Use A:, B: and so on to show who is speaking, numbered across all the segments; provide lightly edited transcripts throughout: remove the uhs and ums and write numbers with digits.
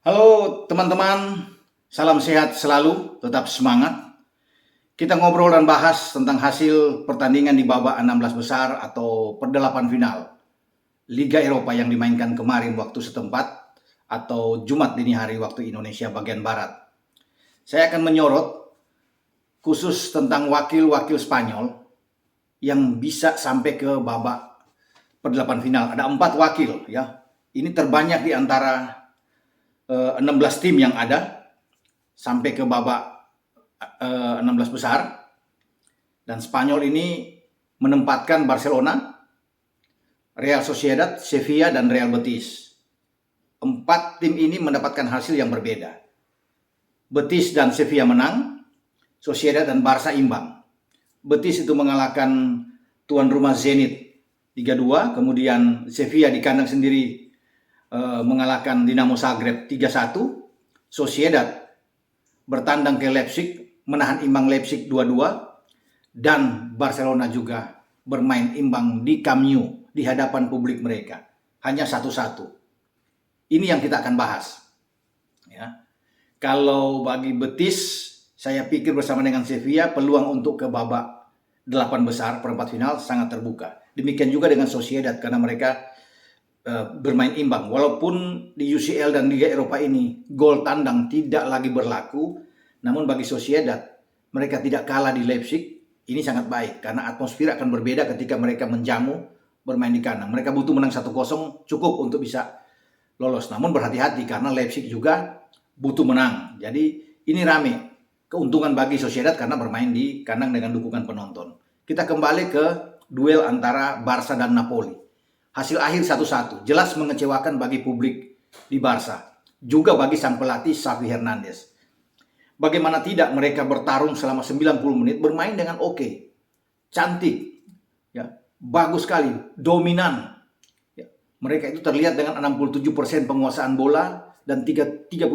A: Halo teman-teman, salam sehat selalu, tetap semangat. Kita ngobrol dan bahas tentang hasil pertandingan di babak 16 besar atau perdelapan final Liga Eropa yang dimainkan kemarin waktu setempat atau Jumat dini hari waktu Indonesia bagian Barat. Saya akan menyorot khusus tentang wakil-wakil Spanyol yang bisa sampai ke babak perdelapan final. Ada 4 wakil ya. Ini terbanyak di antara 16 tim yang ada sampai ke babak 16 besar, dan Spanyol ini menempatkan Barcelona, Real Sociedad, Sevilla, dan Real Betis. 4 tim ini mendapatkan hasil yang berbeda. Betis dan Sevilla menang, Sociedad dan Barca imbang. Betis itu mengalahkan tuan rumah Zenit 3-2, kemudian Sevilla di kandang sendiri mengalahkan Dinamo Zagreb 3-1, Sociedad bertandang ke Leipzig menahan imbang Leipzig 2-2, dan Barcelona juga bermain imbang di Camp Nou di hadapan publik mereka, hanya 1-1. Ini yang kita akan bahas ya. Kalau bagi Betis, saya pikir bersama dengan Sevilla peluang untuk ke babak 8 besar perempat final sangat terbuka. Demikian juga dengan Sociedad karena mereka bermain imbang. Walaupun di UCL dan Liga Eropa ini gol tandang tidak lagi berlaku, namun bagi Sociedad mereka tidak kalah di Leipzig. Ini sangat baik karena atmosfer akan berbeda ketika mereka menjamu bermain di kandang. Mereka butuh menang 1-0 cukup untuk bisa lolos. Namun berhati-hati karena Leipzig juga butuh menang. Jadi ini rame. Keuntungan bagi Sociedad karena bermain di kandang dengan dukungan penonton. Kita kembali ke duel antara Barca dan Napoli. Hasil akhir 1-1, jelas mengecewakan bagi publik di Barca, juga bagi sang pelatih Xavi Hernandez. Bagaimana tidak, mereka bertarung selama 90 menit, bermain dengan oke, cantik, ya, bagus sekali, dominan. Ya, mereka itu terlihat dengan 67% penguasaan bola dan 33%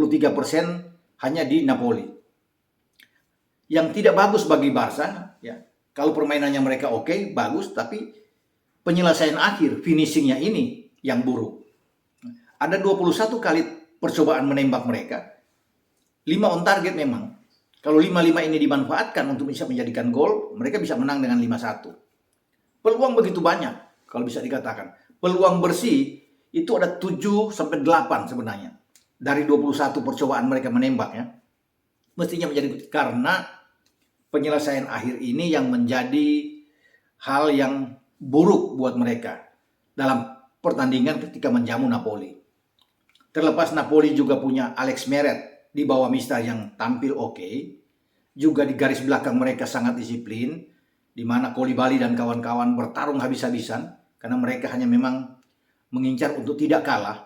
A: hanya di Napoli. Yang tidak bagus bagi Barca, ya, kalau permainannya mereka oke, bagus, tapi penyelesaian akhir, finishingnya ini yang buruk. Ada 21 kali percobaan menembak mereka, 5 on target memang. Kalau 5-5 ini dimanfaatkan untuk bisa menjadikan gol, mereka bisa menang dengan 5-1. Peluang begitu banyak, kalau bisa dikatakan. Peluang bersih itu ada 7-8 sebenarnya. Dari 21 percobaan mereka menembak ya. Mestinya menjadi, karena penyelesaian akhir ini yang menjadi hal yang buruk buat mereka dalam pertandingan ketika menjamu Napoli. Terlepas Napoli juga punya Alex Meret di bawah Mister yang tampil oke, juga di garis belakang mereka sangat disiplin, di mana Koulibaly dan kawan-kawan bertarung habis-habisan karena mereka hanya memang mengincar untuk tidak kalah.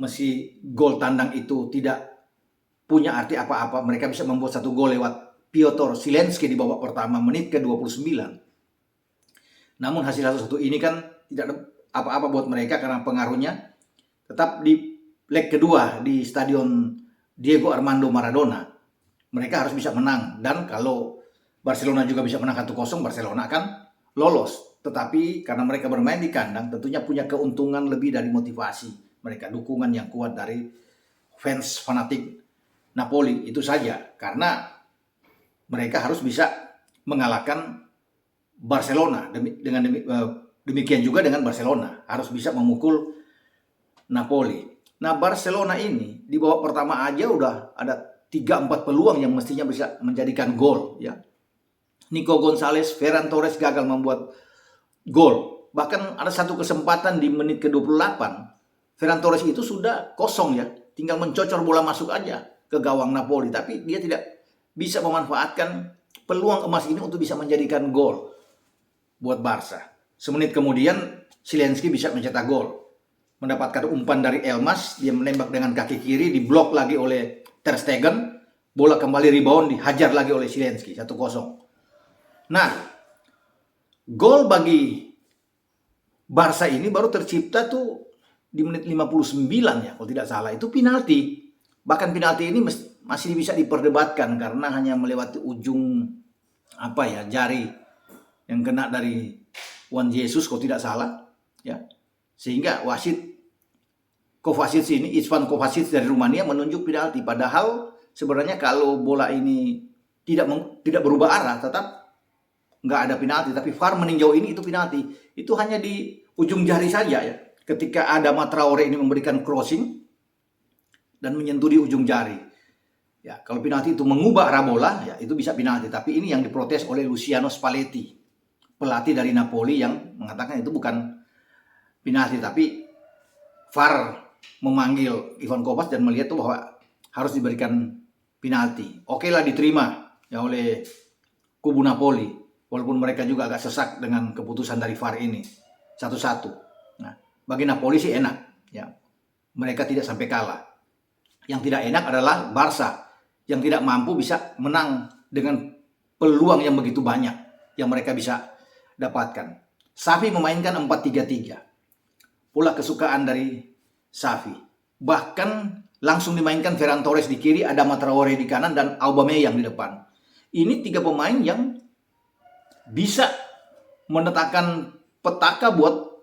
A: Meski gol tandang itu tidak punya arti apa-apa, mereka bisa membuat 1 gol lewat Piotr Zielinski di babak pertama menit ke-29. Namun hasil 1-1 ini kan tidak ada apa-apa buat mereka karena pengaruhnya tetap di leg kedua di Stadion Diego Armando Maradona. Mereka harus bisa menang, dan kalau Barcelona juga bisa menang 1-0, Barcelona akan lolos. Tetapi karena mereka bermain di kandang, tentunya punya keuntungan lebih dari motivasi mereka, dukungan yang kuat dari fans fanatik Napoli itu saja, karena mereka harus bisa mengalahkan Barcelona. Demikian juga dengan Barcelona harus bisa memukul Napoli. Nah, Barcelona ini di babak pertama aja udah ada 3-4 peluang yang mestinya bisa menjadikan gol ya. Nico Gonzalez, Ferran Torres gagal membuat gol. Bahkan ada satu kesempatan di menit ke-28, Ferran Torres itu sudah kosong ya, tinggal mencocor bola masuk aja ke gawang Napoli, tapi dia tidak bisa memanfaatkan peluang emas ini untuk bisa menjadikan gol buat Barca. Semenit kemudian Zielinski bisa mencetak gol. Mendapatkan umpan dari Elmas, dia menembak dengan kaki kiri, diblok lagi oleh Ter Stegen, bola kembali rebound, dihajar lagi oleh Zielinski, 1-0. Nah, gol bagi Barca ini baru tercipta tuh di menit 59 ya, kalau tidak salah, itu penalti. Bahkan penalti ini masih bisa diperdebatkan karena hanya melewati ujung jari yang kena dari Juan Jesus kalau tidak salah ya. Sehingga wasit Kovacic ini, Ivan Kovacic dari Rumania menunjuk penalti. Padahal sebenarnya kalau bola ini tidak berubah arah, tetap nggak ada penalti. Tapi VAR meninjau ini itu penalti. Itu hanya di ujung jari saja ya. Ketika Adama Traore ini memberikan crossing dan menyentuh di ujung jari. Ya, kalau penalti itu mengubah arah bola, ya itu bisa penalti. Tapi ini yang diprotes oleh Luciano Spalletti, pelatih dari Napoli, yang mengatakan itu bukan penalti, tapi VAR memanggil Ivan Kovac dan melihat tuh bahwa harus diberikan penalti. Oke lah, diterima ya oleh kubu Napoli, walaupun mereka juga agak sesak dengan keputusan dari VAR ini 1-1. Nah, bagi Napoli sih enak ya, mereka tidak sampai kalah. Yang tidak enak adalah Barca yang tidak mampu bisa menang dengan peluang yang begitu banyak yang mereka bisa dapatkan. Xavi memainkan 4-3-3, pola kesukaan dari Xavi. Bahkan langsung dimainkan Ferran Torres di kiri, Adama Traore di kanan, dan Aubameyang di depan. Ini 3 pemain yang bisa menetapkan petaka buat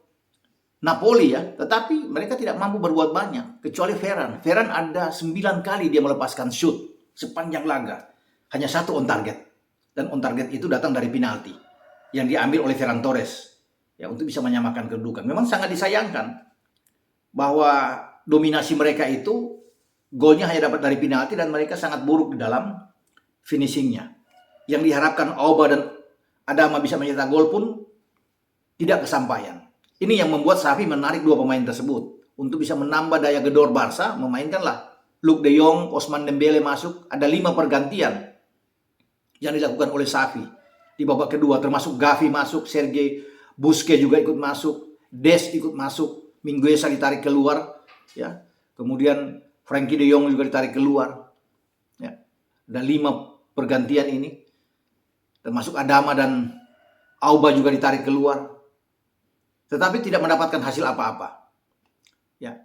A: Napoli ya, tetapi mereka tidak mampu berbuat banyak, kecuali Ferran. Ferran ada 9 kali dia melepaskan shoot sepanjang laga, hanya 1 on target, dan on target itu datang dari penalti yang diambil oleh Ferran Torres ya, untuk bisa menyamakan kedudukan. Memang sangat disayangkan bahwa dominasi mereka itu golnya hanya dapat dari penalti, dan mereka sangat buruk di dalam finishingnya. Yang diharapkan Auba dan Adama bisa mencetak gol pun tidak kesampaian. Ini yang membuat Xavi menarik 2 pemain tersebut untuk bisa menambah daya gedor Barca. Memainkanlah Luuk de Jong, Ousmane Dembele masuk. Ada 5 pergantian yang dilakukan oleh Xavi di babak kedua, termasuk Gavi masuk, Sergei Busquets juga ikut masuk, Des ikut masuk, Mingueza ditarik keluar ya. Kemudian Frenkie de Jong juga ditarik keluar. Ya. Ada 5 pergantian ini. Termasuk Adama dan Auba juga ditarik keluar. Tetapi tidak mendapatkan hasil apa-apa. Ya.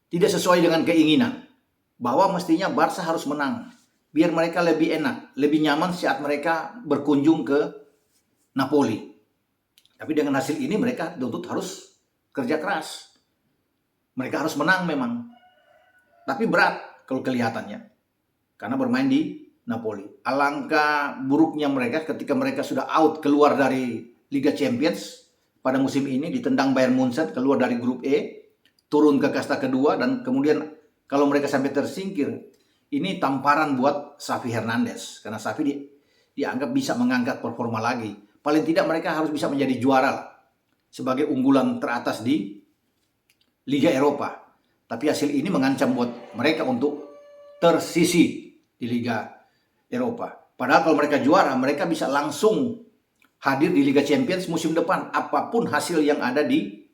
A: Tidak sesuai dengan keinginan. Bahwa mestinya Barca harus menang. Biar mereka lebih enak, lebih nyaman saat mereka berkunjung ke Napoli. Tapi dengan hasil ini mereka tuntut harus kerja keras. Mereka harus menang memang. Tapi berat kalau kelihatannya. Karena bermain di Napoli. Alangkah buruknya mereka ketika mereka sudah out, keluar dari Liga Champions pada musim ini, ditendang Bayern Munchen, keluar dari grup E, turun ke kasta kedua, dan kemudian kalau mereka sampai tersingkir, ini tamparan buat Xavi Hernandez. Karena Xavi dianggap bisa mengangkat performa lagi. Paling tidak mereka harus bisa menjadi juara sebagai unggulan teratas di Liga Eropa. Tapi hasil ini mengancam buat mereka untuk tersisi di Liga Eropa. Padahal kalau mereka juara, mereka bisa langsung hadir di Liga Champions musim depan. Apapun hasil yang ada di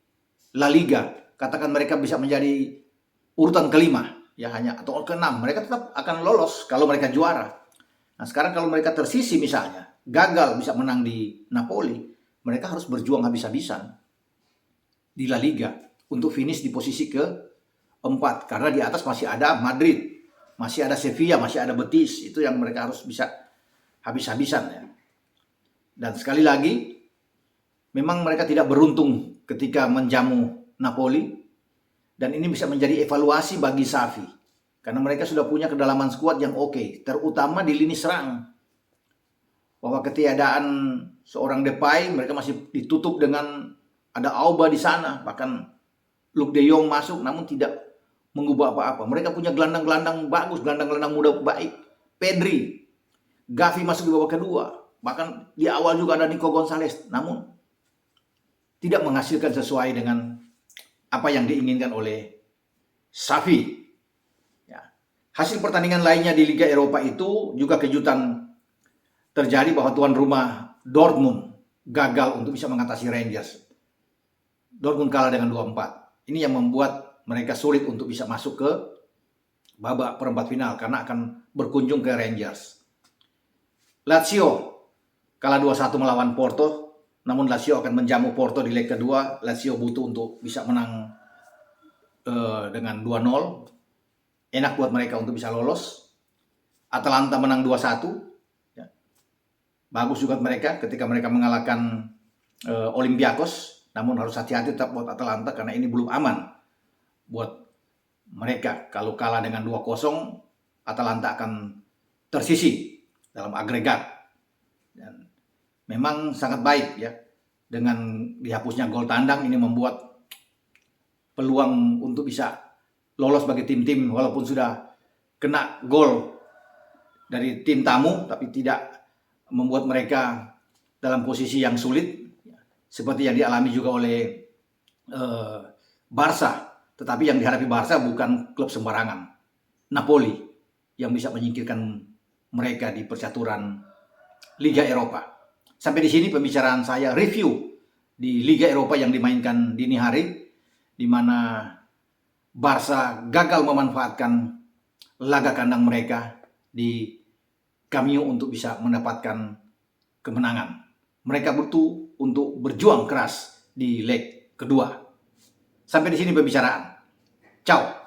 A: La Liga. Katakan mereka bisa menjadi urutan kelima, ya hanya, atau ke-6. Mereka tetap akan lolos kalau mereka juara. Nah sekarang kalau mereka tersisi misalnya, gagal bisa menang di Napoli, mereka harus berjuang habis-habisan di La Liga untuk finish di posisi ke-4. Karena di atas masih ada Madrid, masih ada Sevilla, masih ada Betis. Itu yang mereka harus bisa habis-habisan ya. Dan sekali lagi, memang mereka tidak beruntung ketika menjamu Napoli. Dan ini bisa menjadi evaluasi bagi Xavi. Karena mereka sudah punya kedalaman skuad yang oke, terutama di lini serang. Bahwa ketiadaan seorang Depay, mereka masih ditutup dengan ada Auba di sana. Bahkan Luuk de Jong masuk namun tidak mengubah apa-apa. Mereka punya gelandang-gelandang bagus, gelandang-gelandang muda baik. Pedri, Gavi masuk di babak kedua. Bahkan di awal juga ada Nico Gonzalez. Namun tidak menghasilkan sesuai dengan apa yang diinginkan oleh Xavi. Ya. Hasil pertandingan lainnya di Liga Eropa itu juga kejutan terjadi, bahwa tuan rumah Dortmund gagal untuk bisa mengatasi Rangers. Dortmund kalah dengan 2-4. Ini yang membuat mereka sulit untuk bisa masuk ke babak perempat final karena akan berkunjung ke Rangers. Lazio kalah 2-1 melawan Porto. Namun Lazio akan menjamu Porto di leg kedua. Lazio butuh untuk bisa menang dengan 2-0. Enak buat mereka untuk bisa lolos. Atalanta menang 2-1. Ya. Bagus juga mereka ketika mereka mengalahkan Olympiakos. Namun harus hati-hati tetap buat Atalanta karena ini belum aman buat mereka. Kalau kalah dengan 2-0, Atalanta akan tersisih dalam agregat. Dan memang sangat baik ya, dengan dihapusnya gol tandang ini membuat peluang untuk bisa lolos bagi tim-tim walaupun sudah kena gol dari tim tamu, tapi tidak membuat mereka dalam posisi yang sulit seperti yang dialami juga oleh Barca. Tetapi yang dihadapi Barca bukan klub sembarangan, Napoli, yang bisa menyingkirkan mereka di percaturan Liga Eropa. Sampai di sini pembicaraan saya review di Liga Eropa yang dimainkan dini hari, di mana Barca gagal memanfaatkan laga kandang mereka di Camp Nou untuk bisa mendapatkan kemenangan. Mereka butuh untuk berjuang keras di leg kedua. Sampai di sini pembicaraan. Ciao.